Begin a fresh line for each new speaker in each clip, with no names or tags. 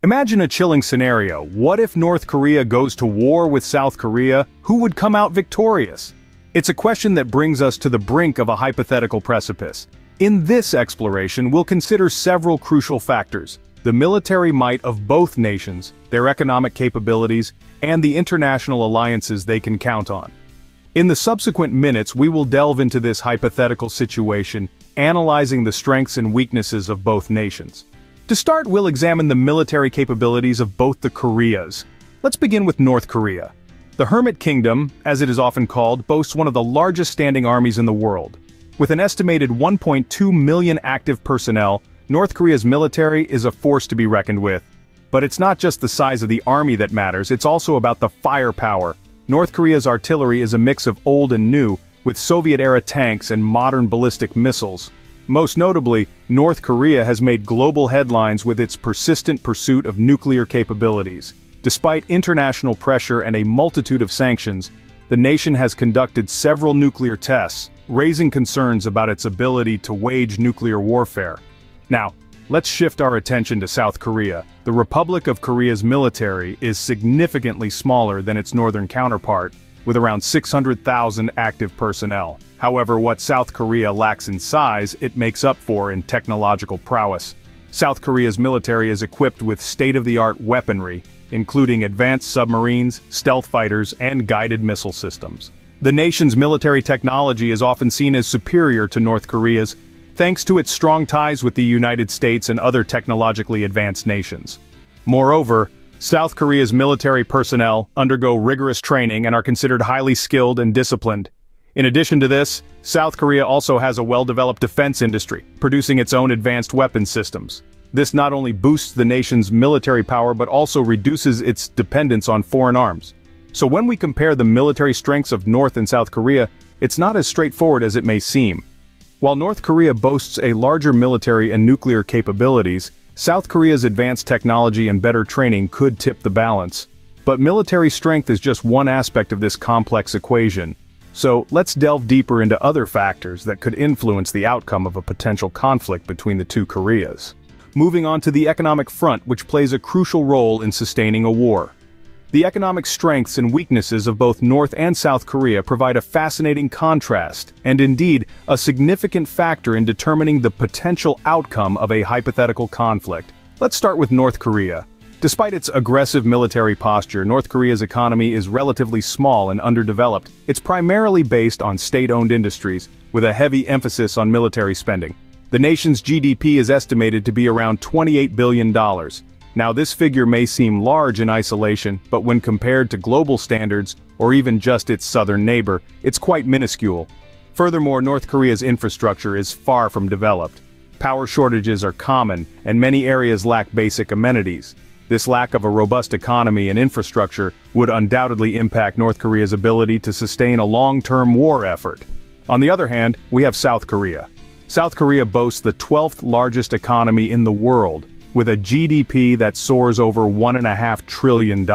Imagine a chilling scenario. What if North Korea goes to war with South Korea? Who would come out victorious? It's a question that brings us to the brink of a hypothetical precipice. In this exploration, we'll consider several crucial factors: the military might of both nations, their economic capabilities, and the international alliances they can count on. In the subsequent minutes, we will delve into this hypothetical situation, analyzing the strengths and weaknesses of both nations. To start, we'll examine the military capabilities of both the Koreas. Let's begin with North Korea. The Hermit Kingdom, as it is often called, boasts one of the largest standing armies in the world. With an estimated 1.2 million active personnel, North Korea's military is a force to be reckoned with. But it's not just the size of the army that matters, it's also about the firepower. North Korea's artillery is a mix of old and new, with Soviet-era tanks and modern ballistic missiles. Most notably, North Korea has made global headlines with its persistent pursuit of nuclear capabilities. Despite international pressure and a multitude of sanctions, the nation has conducted several nuclear tests, raising concerns about its ability to wage nuclear warfare. Now, let's shift our attention to South Korea. The Republic of Korea's military is significantly smaller than its northern counterpart, with around 600,000 active personnel. However, what South Korea lacks in size, it makes up for in technological prowess. South Korea's military is equipped with state-of-the-art weaponry, including advanced submarines, stealth fighters, and guided missile systems. The nation's military technology is often seen as superior to North Korea's, thanks to its strong ties with the United States and other technologically advanced nations. Moreover, South Korea's military personnel undergo rigorous training and are considered highly skilled and disciplined. In addition to this, South Korea also has a well-developed defense industry, producing its own advanced weapons systems. This not only boosts the nation's military power but also reduces its dependence on foreign arms. So when we compare the military strengths of North and South Korea, it's not as straightforward as it may seem. While North Korea boasts a larger military and nuclear capabilities, South Korea's advanced technology and better training could tip the balance. But military strength is just one aspect of this complex equation. So let's delve deeper into other factors that could influence the outcome of a potential conflict between the two Koreas. Moving on to the economic front, which plays a crucial role in sustaining a war. The economic strengths and weaknesses of both North and South Korea provide a fascinating contrast, and indeed, a significant factor in determining the potential outcome of a hypothetical conflict. Let's start with North Korea. Despite its aggressive military posture, North Korea's economy is relatively small and underdeveloped. It's primarily based on state-owned industries, with a heavy emphasis on military spending. The nation's GDP is estimated to be around $28 billion. Now, this figure may seem large in isolation, but when compared to global standards, or even just its southern neighbor, it's quite minuscule. Furthermore, North Korea's infrastructure is far from developed. Power shortages are common, and many areas lack basic amenities. This lack of a robust economy and infrastructure would undoubtedly impact North Korea's ability to sustain a long-term war effort. On the other hand, we have South Korea. South Korea boasts the 12th largest economy in the world, with a GDP that soars over $1.5 trillion.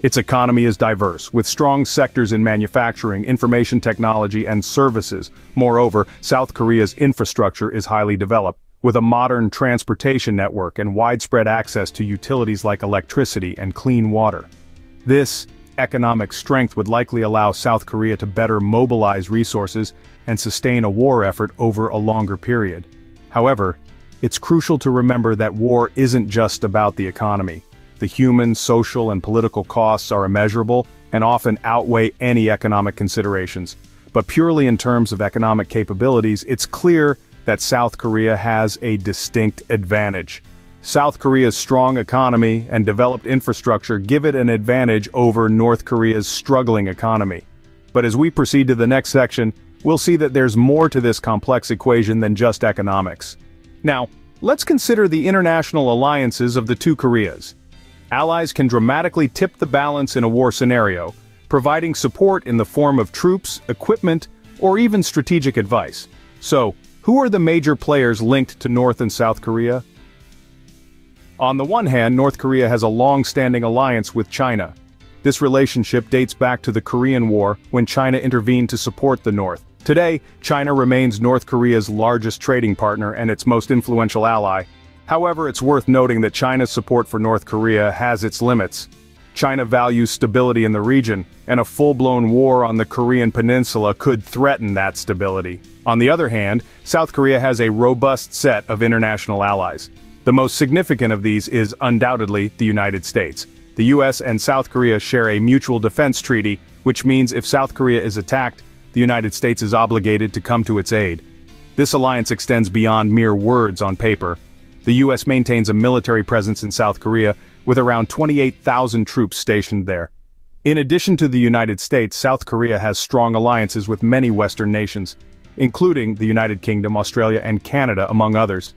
Its economy is diverse, with strong sectors in manufacturing, information technology, and services. Moreover, South Korea's infrastructure is highly developed, with a modern transportation network and widespread access to utilities like electricity and clean water. This economic strength would likely allow South Korea to better mobilize resources and sustain a war effort over a longer period. However, it's crucial to remember that war isn't just about the economy. The human, social, and political costs are immeasurable and often outweigh any economic considerations. But purely in terms of economic capabilities, it's clear that South Korea has a distinct advantage. South Korea's strong economy and developed infrastructure give it an advantage over North Korea's struggling economy. But as we proceed to the next section, we'll see that there's more to this complex equation than just economics. Now, let's consider the international alliances of the two Koreas. Allies can dramatically tip the balance in a war scenario, providing support in the form of troops, equipment, or even strategic advice. So, who are the major players linked to North and South Korea? On the one hand, North Korea has a long-standing alliance with China. This relationship dates back to the Korean War, when China intervened to support the North. Today, China remains North Korea's largest trading partner and its most influential ally. However, it's worth noting that China's support for North Korea has its limits. China values stability in the region, and a full-blown war on the Korean peninsula could threaten that stability. On the other hand, South Korea has a robust set of international allies. The most significant of these is undoubtedly the United States. The US and South Korea share a mutual defense treaty, which means if South Korea is attacked, the United States is obligated to come to its aid. This alliance extends beyond mere words on paper. The US maintains a military presence in South Korea, with around 28,000 troops stationed there. In addition to the United States, South Korea has strong alliances with many Western nations, including the United Kingdom, Australia, and Canada, among others.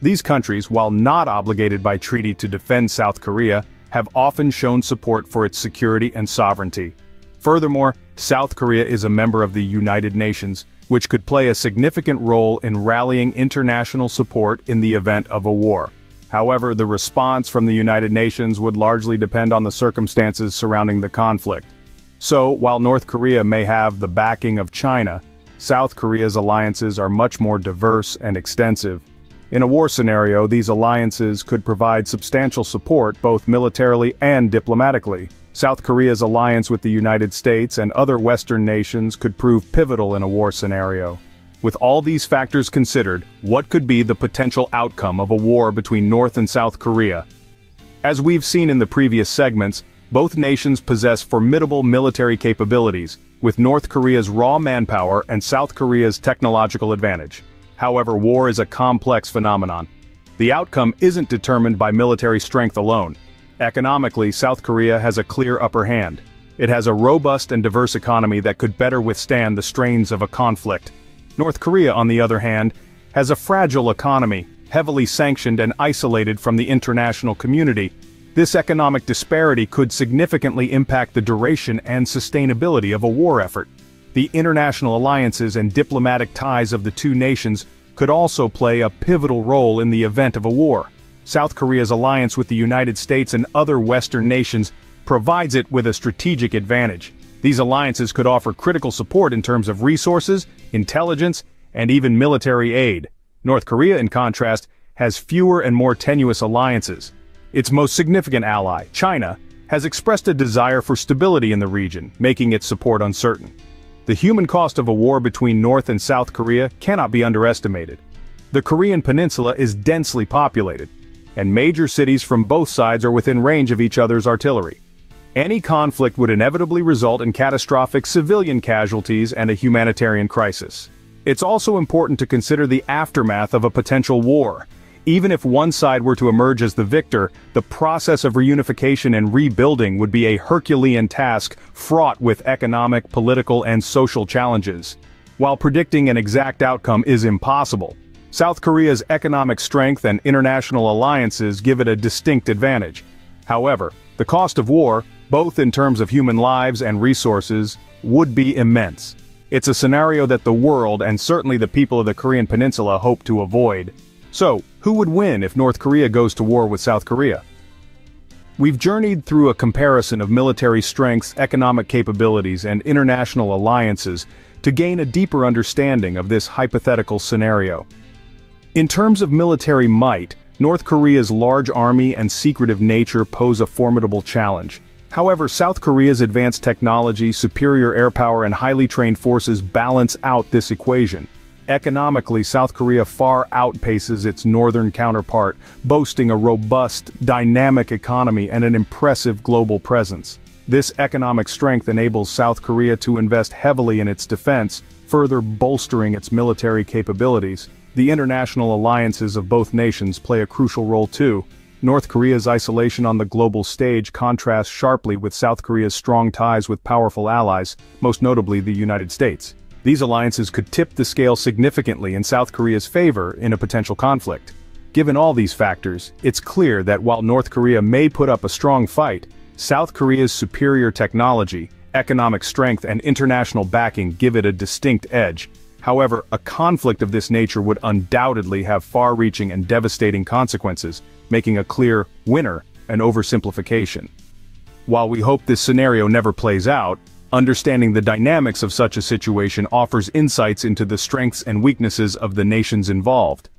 These countries, while not obligated by treaty to defend South Korea, have often shown support for its security and sovereignty. Furthermore, South Korea is a member of the United Nations, which could play a significant role in rallying international support in the event of a war. However, the response from the United Nations would largely depend on the circumstances surrounding the conflict. So, while North Korea may have the backing of China, South Korea's alliances are much more diverse and extensive. In a war scenario, these alliances could provide substantial support both militarily and diplomatically. South Korea's alliance with the United States and other Western nations could prove pivotal in a war scenario. With all these factors considered, what could be the potential outcome of a war between North and South Korea? As we've seen in the previous segments, both nations possess formidable military capabilities, with North Korea's raw manpower and South Korea's technological advantage. However, war is a complex phenomenon. The outcome isn't determined by military strength alone. Economically, South Korea has a clear upper hand. It has a robust and diverse economy that could better withstand the strains of a conflict. North Korea, on the other hand, has a fragile economy, heavily sanctioned and isolated from the international community. This economic disparity could significantly impact the duration and sustainability of a war effort. The international alliances and diplomatic ties of the two nations could also play a pivotal role in the event of a war. South Korea's alliance with the United States and other Western nations provides it with a strategic advantage. These alliances could offer critical support in terms of resources, intelligence, and even military aid. North Korea, in contrast, has fewer and more tenuous alliances. Its most significant ally, China, has expressed a desire for stability in the region, making its support uncertain. The human cost of a war between North and South Korea cannot be underestimated. The Korean peninsula is densely populated, and major cities from both sides are within range of each other's artillery. Any conflict would inevitably result in catastrophic civilian casualties and a humanitarian crisis. It's also important to consider the aftermath of a potential war. Even if one side were to emerge as the victor, the process of reunification and rebuilding would be a Herculean task fraught with economic, political, and social challenges. While predicting an exact outcome is impossible, South Korea's economic strength and international alliances give it a distinct advantage. However, the cost of war, both in terms of human lives and resources, would be immense. It's a scenario that the world, and certainly the people of the Korean peninsula, hope to avoid. So, who would win if North Korea goes to war with South Korea? We've journeyed through a comparison of military strengths, economic capabilities, and international alliances to gain a deeper understanding of this hypothetical scenario. In terms of military might, North Korea's large army and secretive nature pose a formidable challenge. However, South Korea's advanced technology, superior air power, and highly trained forces balance out this equation. Economically, South Korea far outpaces its northern counterpart, boasting a robust, dynamic economy and an impressive global presence. This economic strength enables South Korea to invest heavily in its defense, further bolstering its military capabilities. The international alliances of both nations play a crucial role too. North Korea's isolation on the global stage contrasts sharply with South Korea's strong ties with powerful allies, most notably the United States. These alliances could tip the scale significantly in South Korea's favor in a potential conflict. Given all these factors, it's clear that while North Korea may put up a strong fight, South Korea's superior technology, economic strength, and international backing give it a distinct edge. However, a conflict of this nature would undoubtedly have far-reaching and devastating consequences, making a clear winner an oversimplification. While we hope this scenario never plays out, understanding the dynamics of such a situation offers insights into the strengths and weaknesses of the nations involved.